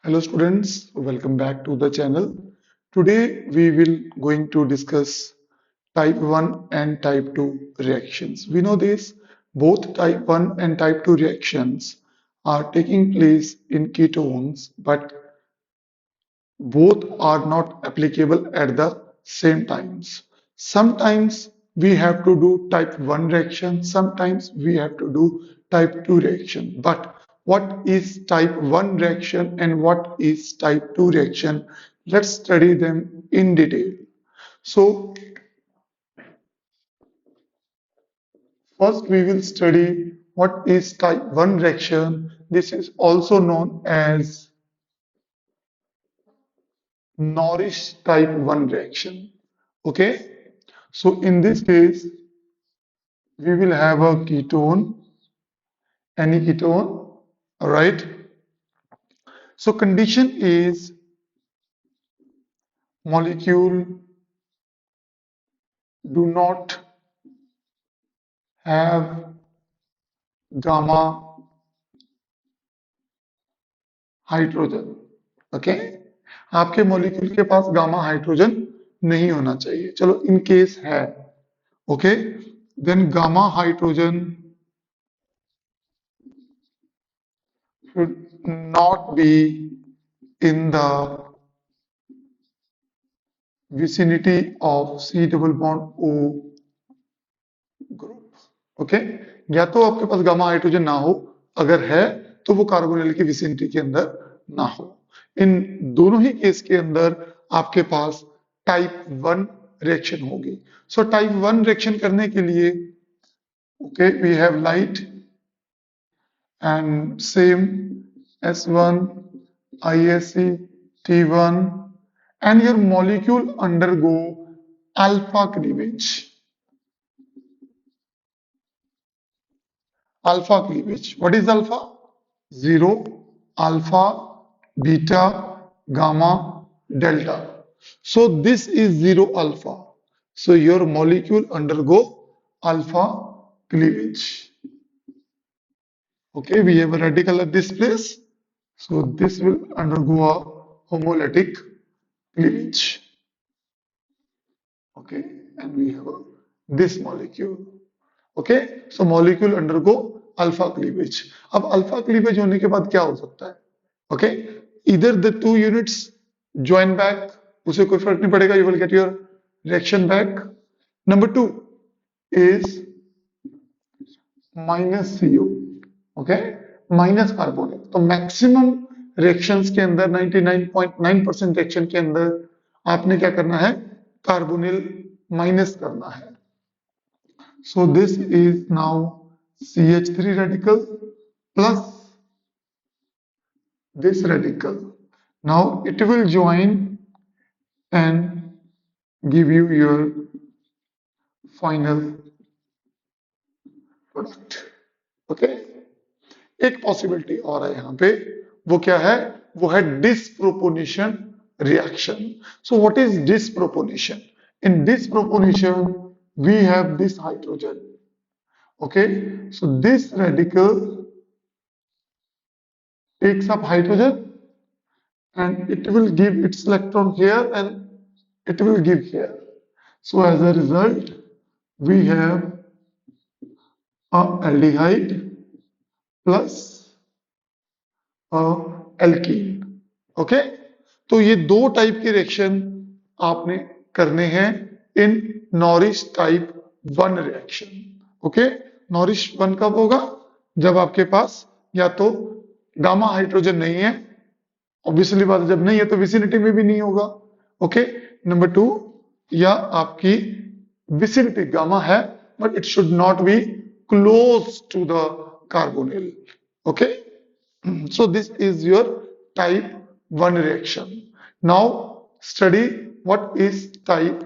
Hello students, welcome back to the channel. Today we will going to discuss type 1 and type 2 reactions. We know this, both type 1 and type 2 reactions are taking place in ketones, but both are not applicable at the same times. Sometimes we have to do type 1 reaction, sometimes we have to do type 2 reaction. But what is type 1 reaction and what is type 2 reaction? Let's study them in detail. So first we will study what is type 1 reaction. This is also known as Norris type 1 reaction. Okay, so in this case, we will have a ketone, any ketone, all right. So condition is molecule do not have gamma hydrogen. Okay, आपके molecule के पास gamma hydrogen नहीं होना चाहिए. चलो in case है, okay, then gamma hydrogen should not be in the vicinity of C double bond O group. Okay, या तो आपके पास गामा हाइड्रोजन ना हो, अगर है तो वो कार्बोनिल की विसिनिटी के अंदर ना हो. इन दोनों ही केस के अंदर आपके पास टाइप 1 रिएक्शन होगी. सो टाइप 1 रिएक्शन करने के लिए okay we have light and same S1 ISC T1 and your molecule undergo alpha cleavage. Alpha cleavage. What is alpha? 0, alpha, beta, gamma, delta. So this is 0 alpha. So your molecule undergo alpha cleavage. Okay, we have a radical at this place. So this will undergo a homolytic cleavage. Okay, and we have this molecule. Okay, so molecule undergo alpha cleavage. अब alpha cleavage होने के बाद क्या हो सकता है? Okay, either the two units join back, उसे कोई फर्क नहीं पड़ेगा, you will get your reaction back. Number two is minus CO. Okay, minus carbonyl. तो मैक्सिमम रिएक्शंस के अंदर 99.9% रिएक्शन के अंदर आपने क्या करना है? कार्बोनिल माइनस करना है. So this is now CH3 radical plus this radical. Now it will join and give you your final product. Okay? एक पॉसिबिलिटी और है यहाँ पे, वो क्या है? वो है disproportion reaction. So what is disproportion? In disproportion we have this hydrogen. Okay, so this radical takes up hydrogen and it will give its electron here and it will give here. So as a result, we have a aldehyde plus a alkene. Okay, तो ये दो type के reaction आपने करने हैं in Norrish type 1 reaction. Okay, Norrish 1 कब होगा? जब आपके पास या तो गामा हाइड्रोजन नहीं है, ऑब्वियसली बात है, जब नहीं है तो विसिनिटी में भी नहीं होगा. ओके, नंबर 2, या आपकी विसिनिटी गामा है but it should not be close to the carbonyl. Okay, so this is your type 1 reaction. Now study what is type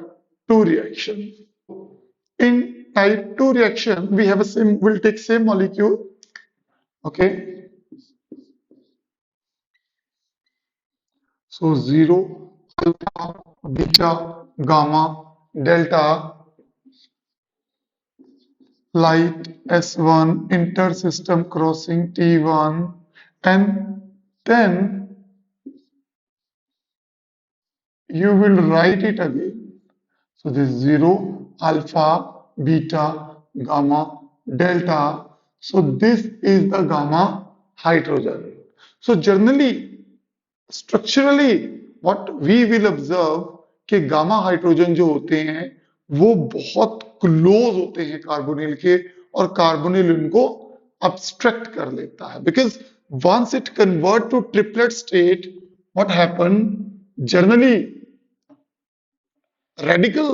2 reaction. In type 2 reaction we have a same, we'll take same molecule. Okay, so 0 alpha beta gamma delta light S1 intersystem crossing T1 and then you will write it again. So this is 0, alpha, beta, gamma, delta. So this is the gamma hydrogen. So generally, structurally, what we will observe कि gamma hydrogen जो होते हैं वो बहुत close होते हैं carbonyl के, और कार्बोनिल उनको abstract कर लेता है, because once it convert to triplet state, what happen, generally radical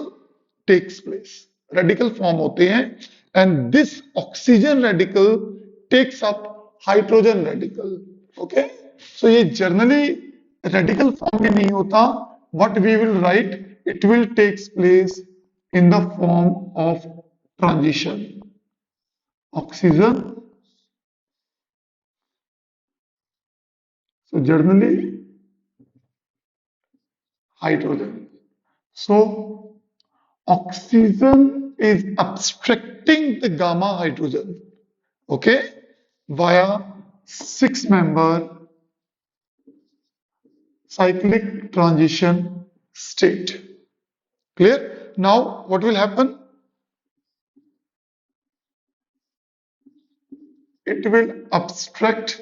takes place, radical form होते हैं, and this oxygen radical takes up hydrogen radical. Okay, so ये जर्नली रेडिकल फॉर्म में नहीं होता. What we will write, it will takes place in the form of transition. Oxygen, so generally hydrogen. So oxygen is abstracting the gamma hydrogen, okay, via 6-member cyclic transition state. Clear? Now what will happen? It will abstract,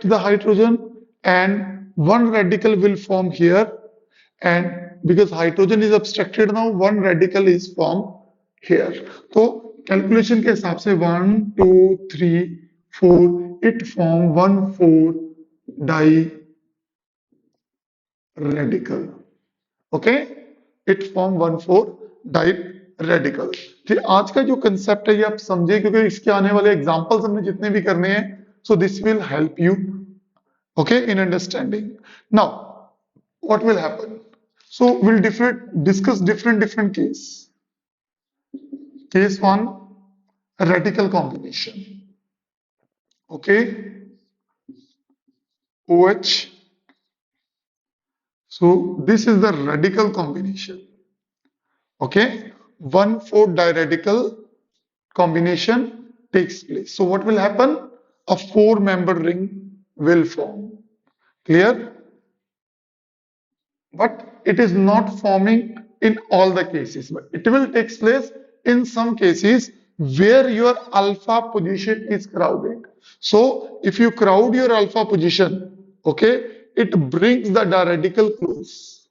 the hydrogen, and one radical will form here, and because hydrogen is abstracted now, one radical is formed here. So calculation के हिसाब से 1 2 3 4 it form 1 4 di radical. Okay, it form 1 4 di radical. फिर आज का जो concept है ये आप समझे, क्योंकि इसके आने वाले एग्जांपल्स हमने जितने भी करने हैं, so this will help you, okay, in understanding. Now what will happen? So we'll discuss different case. Case 1, radical combination. Okay, OH. So this is the radical combination. Okay, 1 4 diradical combination takes place. So what will happen? A 4-member ring will form. Clear? But it is not forming in all the cases, but it will take place in some cases where your alpha position is crowded. So if you crowd your alpha position, okay, it brings the diradical close.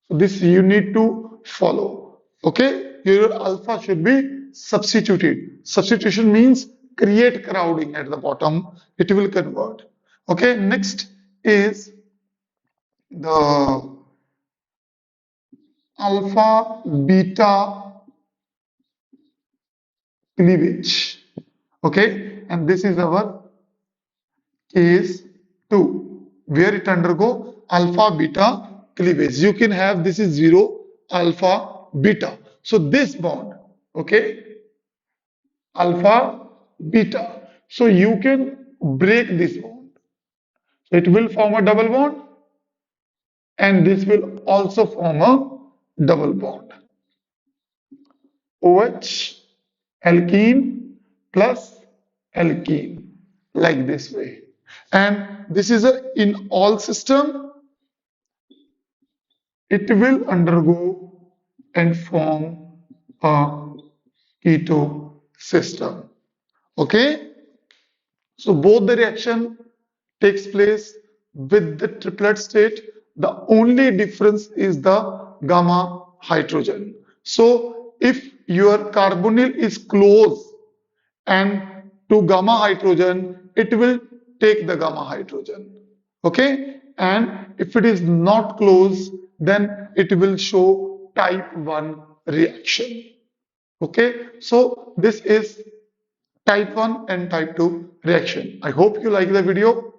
So this you need to follow. Okay, your alpha should be substituted. Substitution means create crowding at the bottom, it will convert. Okay, next is the alpha beta cleavage. Okay, and this is our case 2 where it undergo alpha beta cleavage. You can have, this is 0 alpha beta, so this bond, okay, alpha beta, so you can break this bond, so it will form a double bond, and this will also form a double bond. OH alkene plus alkene, like this way, and this is a in all system, it will undergo and form a keto system. Okay, so both the reaction takes place with the triplet state. The only difference is the gamma hydrogen. So if your carbonyl is close and to gamma hydrogen, it will take the gamma hydrogen. Okay, and if it is not close, then it will show type 1 reaction. Okay, so this is type 1 and type 2 reaction. I hope you like the video.